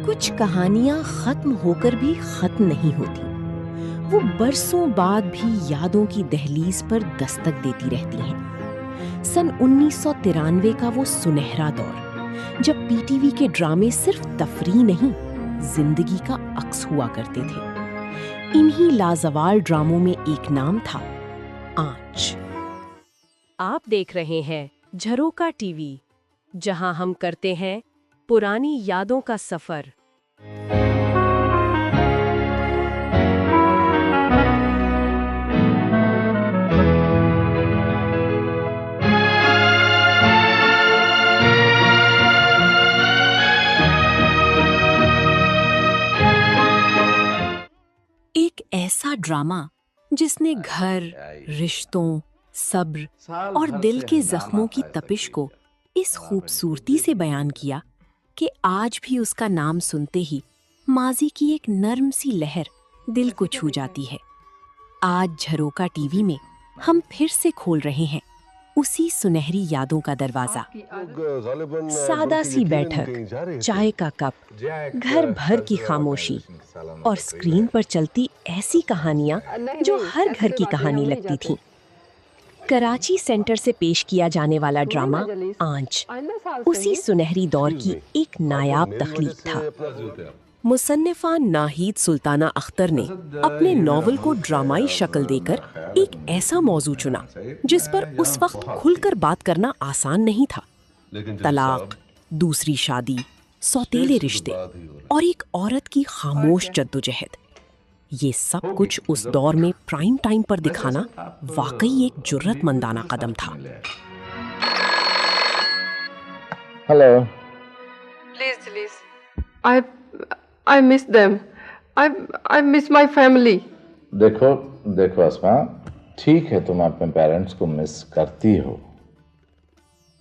कुछ कहानियां खत्म होकर भी खत्म नहीं होती। वो बरसों बाद भी यादों की दहलीज पर दस्तक देती रहती हैं। सन 1993 का वो सुनहरा दौर, जब पीटीवी के ड्रामे सिर्फ तफरीह नहीं, जिंदगी का अक्स हुआ करते थे। इन्हीं लाजवाल ड्रामों में एक नाम था, आंच। आप देख रहे हैं झरोका टीवी, जहां हम करते हैं पुरानी यादों का सफर। एक ऐसा ड्रामा जिसने घर, रिश्तों, सब्र और दिल के जख्मों की तपिश को इस खूबसूरती से बयान किया कि आज भी उसका नाम सुनते ही माजी की एक नर्म सी लहर दिल को छू जाती है। आज झरोका टीवी में हम फिर से खोल रहे हैं उसी सुनहरी यादों का दरवाजा। सादा सी बैठक, चाय का कप, घर भर की खामोशी और स्क्रीन पर चलती ऐसी कहानियां जो हर घर की कहानी लगती थीं। कराची सेंटर से पेश किया जाने वाला ड्रामा आंच उसी सुनहरी दौर की एक नायाब तख्लीक था। मुसन्निफा नाहीद सुल्ताना अख्तर ने अपने नॉवल को ड्रामाई शक्ल देकर एक ऐसा मौजू चुना जिस पर उस वक्त खुलकर बात करना आसान नहीं था। तलाक, दूसरी शादी, सौतेले रिश्ते और एक औरत की खामोश जद्दोजहद, ये सब कुछ उस दौर में प्राइम टाइम पर दिखाना वाकई एक जुर्रतमंदाना कदम था। Hello. Please. I miss them. I miss my family. देखो अस्मा, ठीक है तुम अपने पेरेंट्स को मिस करती हो,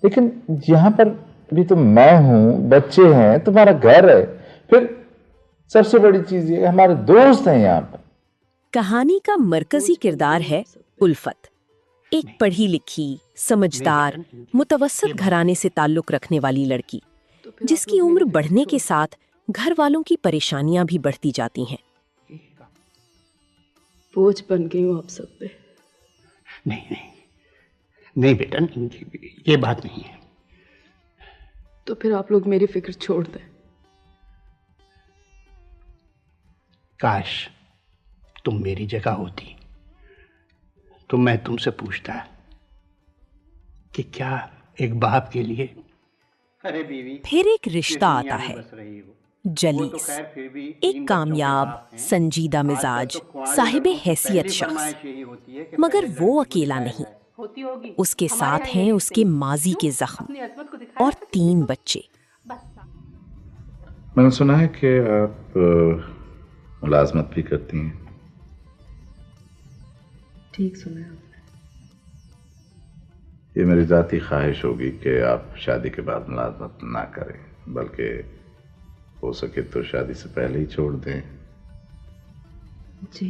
लेकिन यहाँ पर भी तो मैं हूँ, बच्चे हैं, तुम्हारा घर है, फिर सबसे बड़ी चीज ये हमारे दोस्त हैं यहाँ पर। कहानी का मरकजी किरदार है उल्फत, एक पढ़ी लिखी, समझदार, मुतवस्सित घराने से ताल्लुक रखने वाली लड़की, जिसकी उम्र बढ़ने के साथ घर वालों की परेशानियां भी बढ़ती जाती हैं। बोझ बन गई हूँ आप सब पे। नहीं बेटा, ये बात नहीं है। तो फिर आप लोग मेरी फिक्र छोड़ दें। काश तुम मेरी जगह होती तो मैं तुमसे पूछता कि क्या एक बाप के लिए। अरे बीवी, फिर एक रिश्ता आता है, जलीस, एक कामयाब, संजीदा मिजाज, साहिबे हैसियत शख्स। मगर वो अकेला नहीं, उसके साथ हैं उसके माजी के जख्म और 3 बच्चे। मैंने सुना है कि आप मुलाजमत भी करती हैं। ठीक सुना आपने। ये मेरी जाती ख्वाहिश होगी कि आप शादी के बाद मुलाजमत ना करें, बल्कि हो सके तो शादी से पहले ही छोड़ दें। जी,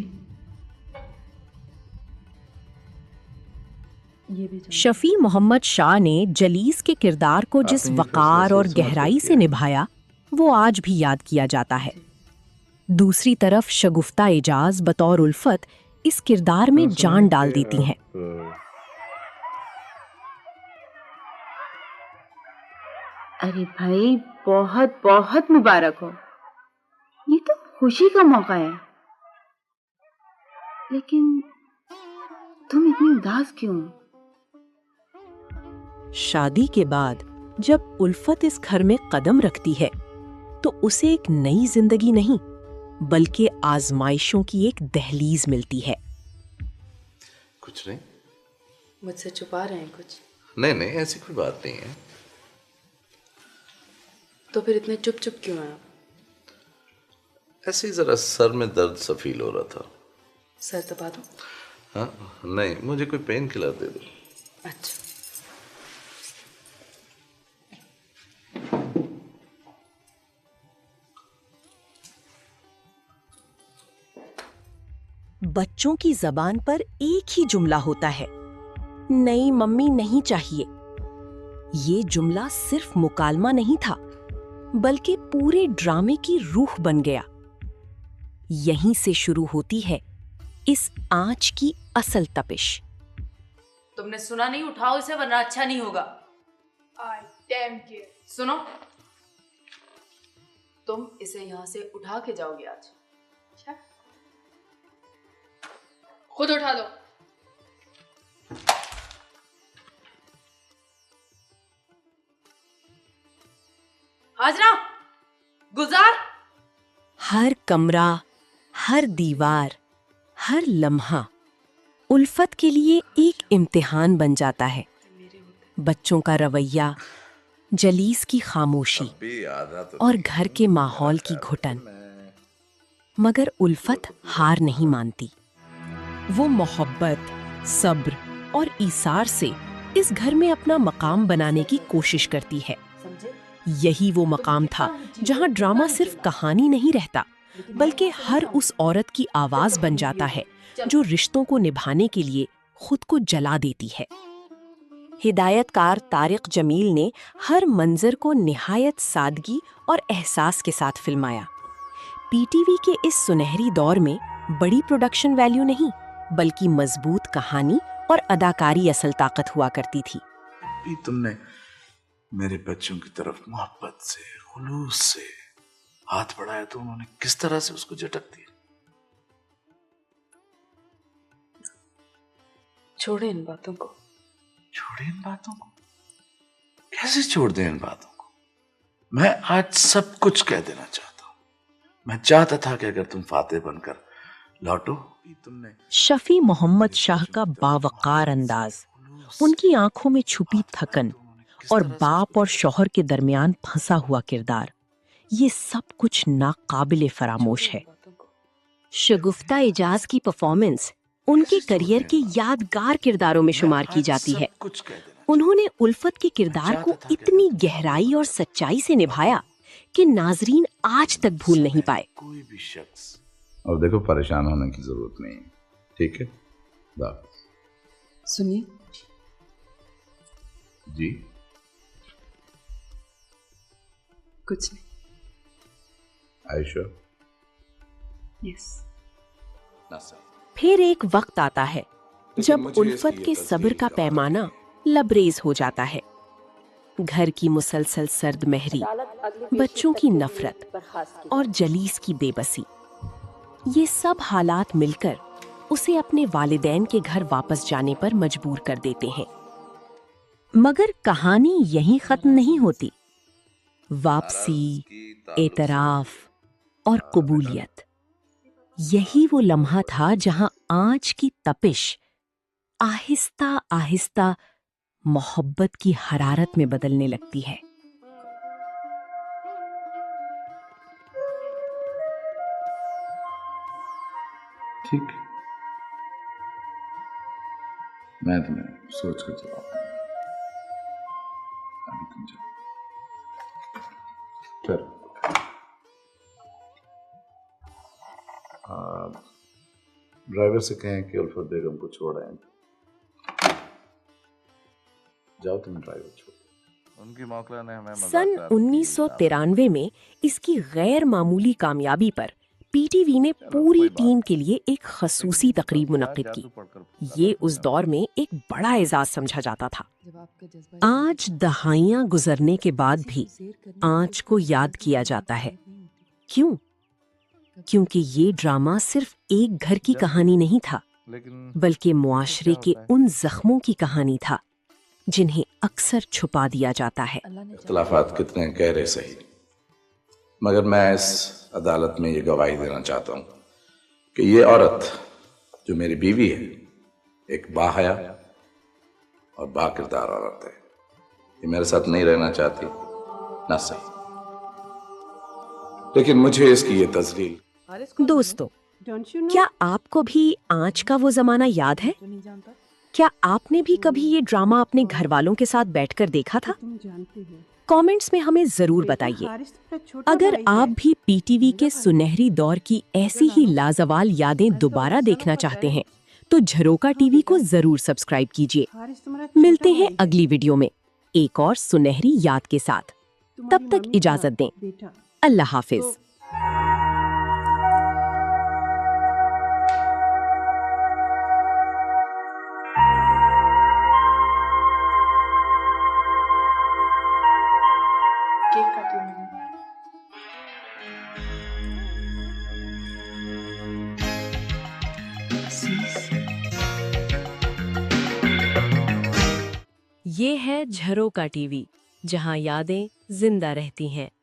ये भी शफी मोहम्मद शाह ने जलीस के किरदार को जिस आपने ये वकार फैसला और सोच समझ कर गहराई से किया। निभाया, वो आज भी याद किया जाता है। दूसरी तरफ शगुफ्ता एजाज बतौर उल्फत इस किरदार में जान डाल देती हैं। अरे भाई, बहुत बहुत मुबारक हो। ये तो खुशी का मौका है। लेकिन तुम इतनी उदास क्यों? शादी के बाद जब उल्फत इस घर में कदम रखती है तो उसे एक नई जिंदगी नहीं बल्कि आजमाइशों की एक दहलीज मिलती है। कुछ नहीं। मुझसे छुपा रहे हैं कुछ? नहीं, ऐसी कोई बात नहीं है। तो फिर इतने चुप चुप क्यों हैं आप? ऐसे ही जरा सर में दर्द सा फील हो रहा था। सर दबा दो? हाँ, नहीं, मुझे कोई पेन किलर दे दो। अच्छा। बच्चों की जबान पर एक ही जुमला होता है, नई मम्मी नहीं चाहिए। ये जुमला सिर्फ मुकालमा नहीं था, बल्कि पूरे ड्रामे की रूह बन गया। यहीं से शुरू होती है इस आंच की असल तपिश। तुमने सुना नहीं? उठाओ इसे वरना अच्छा नहीं होगा। I damn you. सुनो, तुम इसे यहाँ से उठा के जाओगे आज। अच्छा, खुद उठा लो। हाजरा, गुजार। हर कमरा, हर दीवार, हर लम्हा उल्फत के लिए एक इम्तिहान बन जाता है। बच्चों का रवैया, जलीस की खामोशी और घर के माहौल की घुटन। मगर उल्फत हार नहीं मानती। वो मोहब्बत, सब्र और ईसार से इस घर में अपना मकाम बनाने की कोशिश करती है। यही वो मकाम था जहां ड्रामा सिर्फ कहानी नहीं रहता, बल्कि हर उस औरत की आवाज बन जाता है जो रिश्तों को निभाने के लिए खुद को जला देती है। हिदायतकार तारिक जमील ने हर मंजर को निहायत सादगी और एहसास के साथ फिल्माया। पीटीवी के इस सुनहरी दौर में बड़ी प्रोडक्शन वैल्यू नहीं, बल्कि मजबूत कहानी और अदाकारी असल ताकत हुआ करती थी। भी तुमने मेरे बच्चों की तरफ मोहब्बत से, खुलूस से हाथ बढ़ाया तो उन्होंने किस तरह से उसको झटक दिया। छोड़े इन बातों को। छोड़े इन बातों को? कैसे छोड़ दें इन बातों को? मैं आज सब कुछ कह देना चाहता हूं। मैं चाहता था कि अगर तुम फातेह बनकर लौटो। तुमने शफी मोहम्मद शाह का बावकार अंदाज, उनकी आंखों में छुपी थकन और बाप और शौहर के दरमियान फंसा हुआ किरदार, ये सब कुछ नाकाबिले फरामोश है। शगुफ्ता एजाज की परफॉर्मेंस उनके करियर के यादगार किरदारों में शुमार की जाती है। उन्होंने उल्फत के किरदार को इतनी गहराई और सच्चाई से निभाया कि नाजरीन आज तक भूल नहीं पाए। कोई भी शख्स, और देखो परेशान होने की जरूरत नहीं है, ठीक है? सुनिए जी। कुछ नहीं। आयशा, यस। फिर एक वक्त आता है जब उल्फत के सब्र का पैमाना लबरेज हो जाता है। घर की मुसलसल सर्द महरी, बच्चों की नफरत और जलीस की बेबसी, ये सब हालात मिलकर उसे अपने वालिदैन के घर वापस जाने पर मजबूर कर देते हैं। मगर कहानी यहीं खत्म नहीं होती। वापसी, एतराफ और कबूलियत, यही वो लम्हा था जहां आंच की तपिश आहिस्ता आहिस्ता मोहब्बत की हरारत में बदलने लगती है। ठीक, मैं तुम्हें सोच कर जवाब दूंगा। अभी तुम जाओ। फिर ड्राइवर से कहें कि उल्फत बेगम को छोड़ आए। जाओ, तुम ड्राइवर छोड़। उनकी मौकला ने हमें सन 1993 में इसकी गैर मामूली कामयाबी पर पीटीवी ने पूरी टीम के लिए एक खसूसी तकरीब मुनक्किद की। ये उस दौर में एक बड़ा एजाज समझा जाता था। आज दहाइयां गुजरने के बाद भी आंच को याद किया जाता है। क्यों? क्योंकि ये ड्रामा सिर्फ एक घर की कहानी नहीं था, बल्कि मुआशरे के उन जख्मों की कहानी था जिन्हें अक्सर छुपा दिया जाता है। इख्तिलाफात कितने गहरे सही, मगर मैं इस अदालत में ये गवाही देना चाहता हूँ कि ये औरत जो मेरी बीवी है, एक बाहया और बाकिरदार औरत है। ये मेरे साथ नहीं रहना चाहती, ना सही, लेकिन मुझे इसकी ये तजलील। दोस्तों, क्या आपको भी आंच का वो जमाना याद है? क्या आपने भी कभी ये ड्रामा अपने घर वालों के साथ बैठकर देखा था? कमेंट्स में हमें जरूर बताइए। अगर आप भी पीटीवी के सुनहरी दौर की ऐसी ही लाजवाल यादें दोबारा देखना चाहते हैं, तो झरोका टीवी को जरूर सब्सक्राइब कीजिए। मिलते हैं अगली वीडियो में एक और सुनहरी याद के साथ। तब तक इजाजत दें। अल्लाह हाफिज। ये है झरोका टीवी, जहां यादें जिंदा रहती हैं।